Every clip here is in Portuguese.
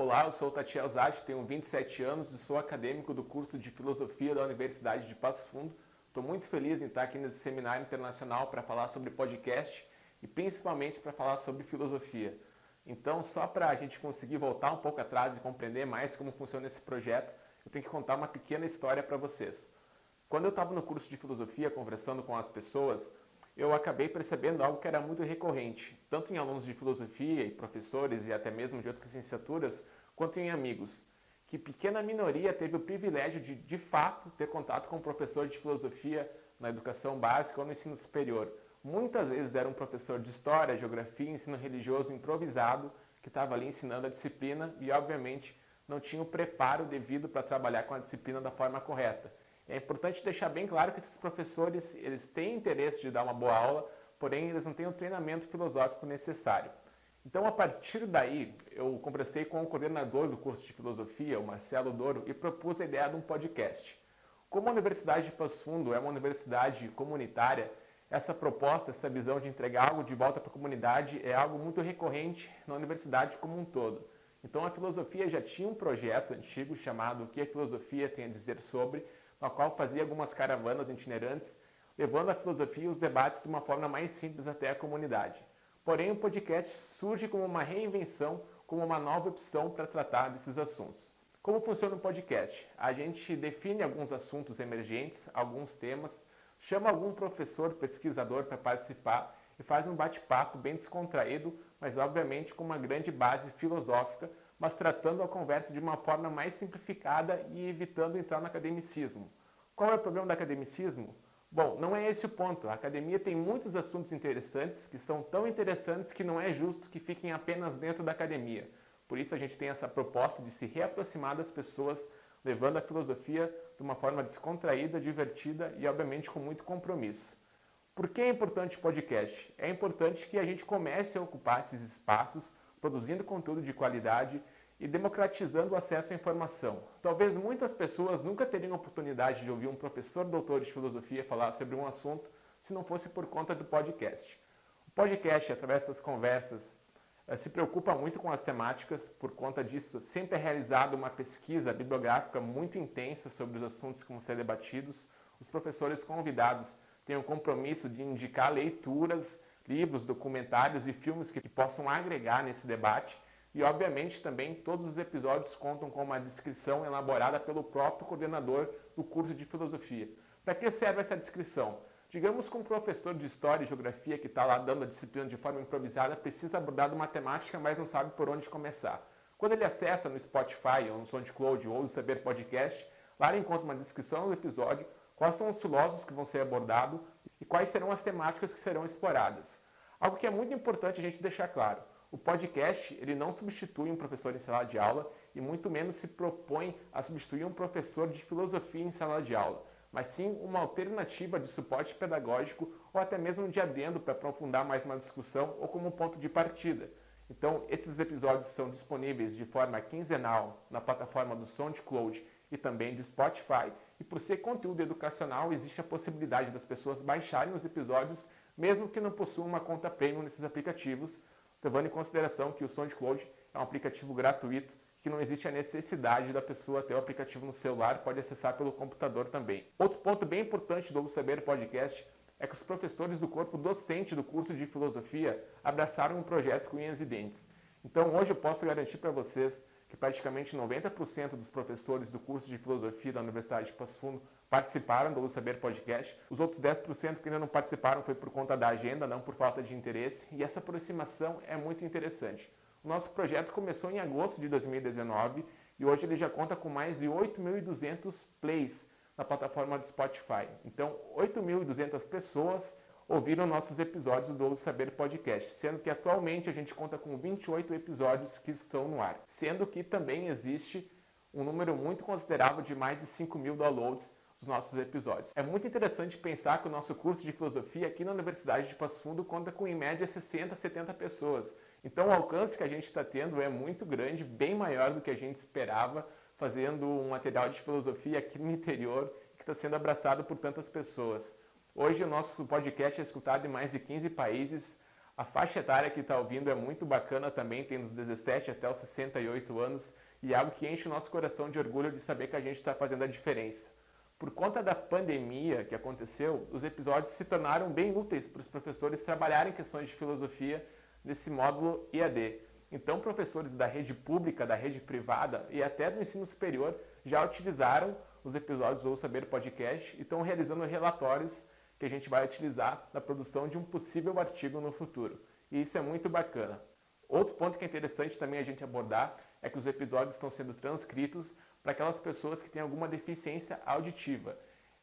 Olá, eu sou o Tati Alzati, tenho 27 anos e sou acadêmico do curso de Filosofia da Universidade de Passo Fundo. Estou muito feliz em estar aqui nesse seminário internacional para falar sobre podcast e principalmente para falar sobre filosofia. Então, só para a gente conseguir voltar um pouco atrás e compreender mais como funciona esse projeto, eu tenho que contar uma pequena história para vocês. Quando eu estava no curso de filosofia conversando com as pessoas, eu acabei percebendo algo que era muito recorrente, tanto em alunos de filosofia e professores e até mesmo de outras licenciaturas, quanto em amigos, que pequena minoria teve o privilégio de fato, ter contato com um professor de filosofia na educação básica ou no ensino superior. Muitas vezes era um professor de história, geografia, ensino religioso improvisado, que estava ali ensinando a disciplina e, obviamente, não tinha o preparo devido para trabalhar com a disciplina da forma correta. É importante deixar bem claro que esses professores eles têm interesse de dar uma boa aula, porém eles não têm o treinamento filosófico necessário. Então, a partir daí, eu conversei com o coordenador do curso de filosofia, o Marcelo Doro, e propus a ideia de um podcast. Como a Universidade de Passo Fundo é uma universidade comunitária, essa proposta, essa visão de entregar algo de volta para a comunidade é algo muito recorrente na universidade como um todo. Então, a filosofia já tinha um projeto antigo chamado O que a Filosofia tem a Dizer Sobre, na qual fazia algumas caravanas itinerantes, levando a filosofia e os debates de uma forma mais simples até a comunidade. Porém, o podcast surge como uma reinvenção, como uma nova opção para tratar desses assuntos. Como funciona o podcast? A gente define alguns assuntos emergentes, alguns temas, chama algum professor, pesquisador para participar e faz um bate-papo bem descontraído, mas obviamente com uma grande base filosófica, mas tratando a conversa de uma forma mais simplificada e evitando entrar no academicismo. Qual é o problema do academicismo? Bom, não é esse o ponto. A academia tem muitos assuntos interessantes, que são tão interessantes que não é justo que fiquem apenas dentro da academia. Por isso a gente tem essa proposta de se reaproximar das pessoas, levando a filosofia de uma forma descontraída, divertida e obviamente com muito compromisso. Por que é importante o podcast? É importante que a gente comece a ocupar esses espaços, produzindo conteúdo de qualidade e democratizando o acesso à informação. Talvez muitas pessoas nunca teriam a oportunidade de ouvir um professor doutor de filosofia falar sobre um assunto se não fosse por conta do podcast. O podcast, através das conversas, se preocupa muito com as temáticas, por conta disso sempre é realizada uma pesquisa bibliográfica muito intensa sobre os assuntos que vão ser debatidos. Os professores convidados têm o compromisso de indicar leituras, livros, documentários e filmes que possam agregar nesse debate. E, obviamente, também todos os episódios contam com uma descrição elaborada pelo próprio coordenador do curso de filosofia. Para que serve essa descrição? Digamos que um professor de história e geografia que está lá dando a disciplina de forma improvisada precisa abordar uma temática, mas não sabe por onde começar. Quando ele acessa no Spotify ou no SoundCloud ou ouve Saber Podcast, lá ele encontra uma descrição do episódio, quais são os filósofos que vão ser abordados e quais serão as temáticas que serão exploradas. Algo que é muito importante a gente deixar claro. O podcast ele não substitui um professor em sala de aula e muito menos se propõe a substituir um professor de filosofia em sala de aula, mas sim uma alternativa de suporte pedagógico ou até mesmo de adendo para aprofundar mais uma discussão ou como ponto de partida. Então, esses episódios são disponíveis de forma quinzenal na plataforma do SoundCloud e também do Spotify, e por ser conteúdo educacional, existe a possibilidade das pessoas baixarem os episódios, mesmo que não possuam uma conta premium nesses aplicativos, levando em consideração que o SoundCloud é um aplicativo gratuito, que não existe a necessidade da pessoa ter o aplicativo no celular, pode acessar pelo computador também. Outro ponto bem importante do Saber Podcast é que os professores do corpo docente do curso de filosofia abraçaram um projeto com unhas e dentes. Então hoje eu posso garantir para vocês que praticamente 90% dos professores do curso de filosofia da Universidade de Passo Fundo participaram do Saber Podcast. Os outros 10% que ainda não participaram foi por conta da agenda, não por falta de interesse, e essa aproximação é muito interessante. O nosso projeto começou em agosto de 2019 e hoje ele já conta com mais de 8.200 plays na plataforma do Spotify. Então, 8.200 pessoas ouviram nossos episódios do Saber Podcast, sendo que atualmente a gente conta com 28 episódios que estão no ar, sendo que também existe um número muito considerável de mais de 5.000 downloads dos nossos episódios. É muito interessante pensar que o nosso curso de filosofia aqui na Universidade de Passo Fundo conta com em média 60, 70 pessoas. Então o alcance que a gente está tendo é muito grande, bem maior do que a gente esperava, fazendo um material de filosofia aqui no interior que está sendo abraçado por tantas pessoas. Hoje o nosso podcast é escutado em mais de 15 países, A faixa etária que está ouvindo é muito bacana também, tem dos 17 até os 68 anos, e é algo que enche o nosso coração de orgulho de saber que a gente está fazendo a diferença. Por conta da pandemia que aconteceu, os episódios se tornaram bem úteis para os professores trabalharem questões de filosofia nesse módulo EAD. Então, professores da rede pública, da rede privada e até do ensino superior já utilizaram os episódios do Ouça Saber Podcast e estão realizando relatórios que a gente vai utilizar na produção de um possível artigo no futuro. E isso é muito bacana. Outro ponto que é interessante também a gente abordar é que os episódios estão sendo transcritos para aquelas pessoas que têm alguma deficiência auditiva.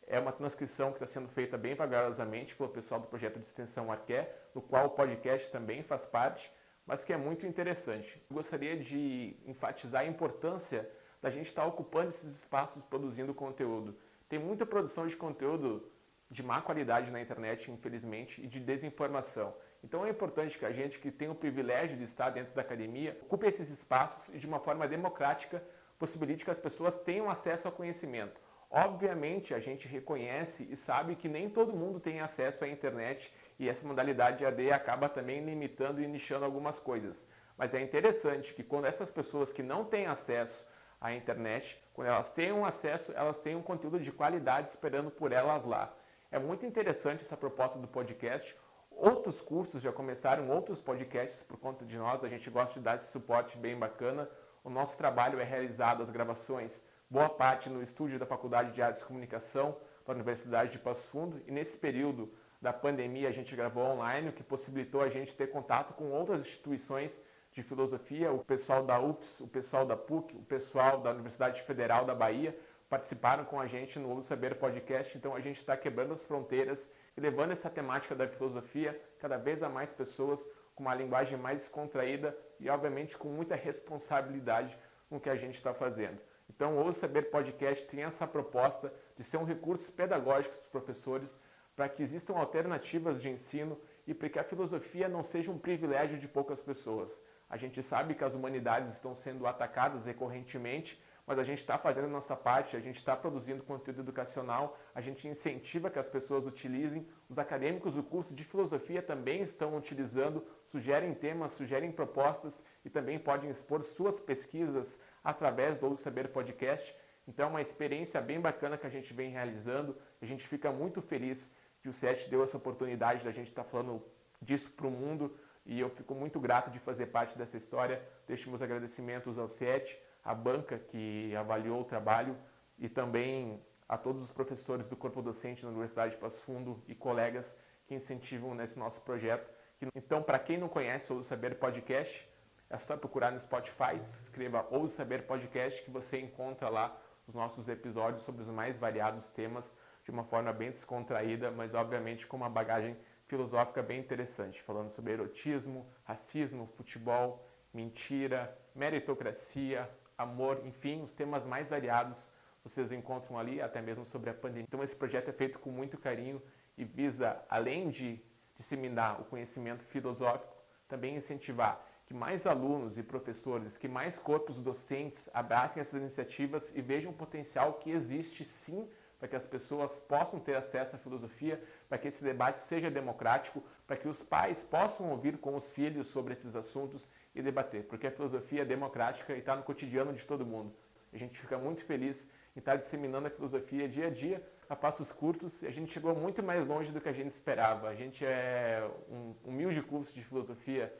É uma transcrição que está sendo feita bem vagarosamente pelo pessoal do projeto de extensão Arqué, no qual o podcast também faz parte, mas que é muito interessante. Eu gostaria de enfatizar a importância da gente estar ocupando esses espaços produzindo conteúdo. Tem muita produção de conteúdo de má qualidade na internet, infelizmente, e de desinformação. Então é importante que a gente que tem o privilégio de estar dentro da academia ocupe esses espaços e de uma forma democrática possibilite que as pessoas tenham acesso ao conhecimento. Obviamente a gente reconhece e sabe que nem todo mundo tem acesso à internet e essa modalidade EAD acaba também limitando e nichando algumas coisas. Mas é interessante que quando essas pessoas que não têm acesso à internet, quando elas tenham acesso, elas tenham um conteúdo de qualidade esperando por elas lá. É muito interessante essa proposta do podcast. Outros cursos já começaram, outros podcasts por conta de nós, a gente gosta de dar esse suporte bem bacana. O nosso trabalho é realizado, as gravações, boa parte no estúdio da Faculdade de Artes e Comunicação da Universidade de Passo Fundo, e nesse período da pandemia a gente gravou online, o que possibilitou a gente ter contato com outras instituições de filosofia, o pessoal da UFS, o pessoal da PUC, o pessoal da Universidade Federal da Bahia, participaram com a gente no Ouça Saber Podcast, então a gente está quebrando as fronteiras e levando essa temática da filosofia cada vez a mais pessoas, com uma linguagem mais descontraída e, obviamente, com muita responsabilidade no que a gente está fazendo. Então, o Ouça Saber Podcast tem essa proposta de ser um recurso pedagógico dos professores para que existam alternativas de ensino e para que a filosofia não seja um privilégio de poucas pessoas. A gente sabe que as humanidades estão sendo atacadas recorrentemente, mas a gente está fazendo a nossa parte, a gente está produzindo conteúdo educacional, a gente incentiva que as pessoas utilizem, os acadêmicos do curso de filosofia também estão utilizando, sugerem temas, sugerem propostas e também podem expor suas pesquisas através do Ouça Saber Podcast. Então é uma experiência bem bacana que a gente vem realizando, a gente fica muito feliz que o SET deu essa oportunidade da gente estar falando disso para o mundo e eu fico muito grato de fazer parte dessa história. Deixo meus agradecimentos ao SET, a banca que avaliou o trabalho e também a todos os professores do corpo docente da Universidade de Passo Fundo e colegas que incentivam nesse nosso projeto. Então, para quem não conhece o Ouça Saber Podcast, é só procurar no Spotify, escreva Ouça Saber Podcast que você encontra lá os nossos episódios sobre os mais variados temas de uma forma bem descontraída, mas obviamente com uma bagagem filosófica bem interessante, falando sobre erotismo, racismo, futebol, mentira, meritocracia, amor, enfim, os temas mais variados vocês encontram ali, até mesmo sobre a pandemia. Então esse projeto é feito com muito carinho e visa, além de disseminar o conhecimento filosófico, também incentivar que mais alunos e professores, que mais corpos docentes abracem essas iniciativas e vejam o potencial que existe sim para que as pessoas possam ter acesso à filosofia, para que esse debate seja democrático, para que os pais possam ouvir com os filhos sobre esses assuntos e debater, porque a filosofia é democrática e está no cotidiano de todo mundo. A gente fica muito feliz em estar disseminando a filosofia dia a dia, a passos curtos, e a gente chegou muito mais longe do que a gente esperava. A gente é um humilde curso de filosofia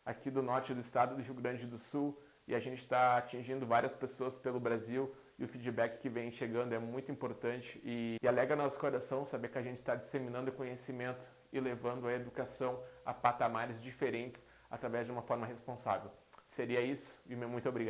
aqui do norte do estado do Rio Grande do Sul, e a gente está atingindo várias pessoas pelo Brasil, e o feedback que vem chegando é muito importante e alegra nosso coração saber que a gente está disseminando conhecimento e levando a educação a patamares diferentes através de uma forma responsável. Seria isso e muito obrigado.